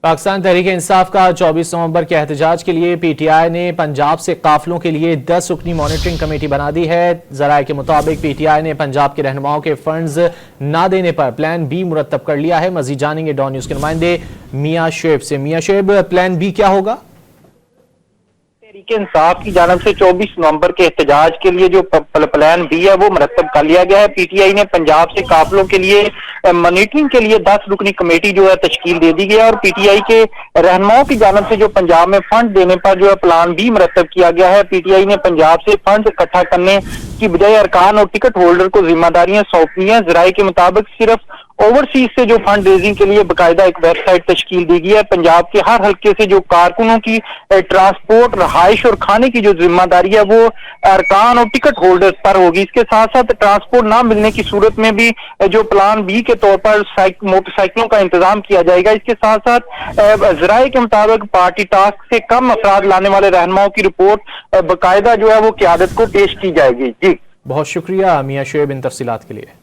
پاکستان تحریک انصاف کا 24 نومبر کے احتجاج کے لیے پی ٹی آئی نے پنجاب سے قافلوں کے لیے 10 رکنی مانیٹرنگ کمیٹی بنا دی ہے۔ ذرائع کے مطابق پی ٹی آئی نے پنجاب کے رہنماؤں کے فنڈز نہ دینے پر پلان بی مرتب کر لیا ہے۔ مزید جانیں گے ڈان نیوز کے نمائندے میاں شعیب سے۔ میاں شعیب، پلان بی کیا ہوگا؟ تحریک انصاف کی جانب سے 24 نومبر کے احتجاج کے لیے جو پلان بی ہے وہ مرتب کر لیا گیا ہے۔ پی ٹی آئی نے پنجاب سے قافلوں کے لیے مانیٹرنگ کے لیے 10 رکنی کمیٹی جو ہے تشکیل دے دی گئی ہے، اور پی ٹی آئی کے رہنماؤں کی جانب سے جو پنجاب میں فنڈ دینے پر جو ہے پلان بی مرتب کیا گیا ہے۔ پی ٹی آئی نے پنجاب سے فنڈ اکٹھا کرنے کی بجائے ارکان اور ٹکٹ ہولڈر کو ذمہ داریاں سونپی ہیں۔ ذرائع کے مطابق صرف اوورسیز سے جو فنڈ ریزنگ کے لیے باقاعدہ ایک ویب سائٹ تشکیل دی گئی ہے۔ پنجاب کے ہر حلقے سے جو کارکنوں کی ٹرانسپورٹ، رہائش اور کھانے کی جو ذمہ داری ہے وہ ارکان اور ٹکٹ ہولڈرز پر ہوگی۔ اس کے ساتھ ساتھ ٹرانسپورٹ نہ ملنے کی صورت میں بھی جو پلان بی کے طور پر موٹر سائیکلوں کا انتظام کیا جائے گا۔ اس کے ساتھ ساتھ ذرائع کے مطابق پارٹی ٹاسک سے کم افراد لانے والے رہنماؤں کی رپورٹ باقاعدہ جو ہے وہ قیادت کو پیش کی جائے گی۔ جی بہت شکریہ میاں شعیب ان تفصیلات کے لیے۔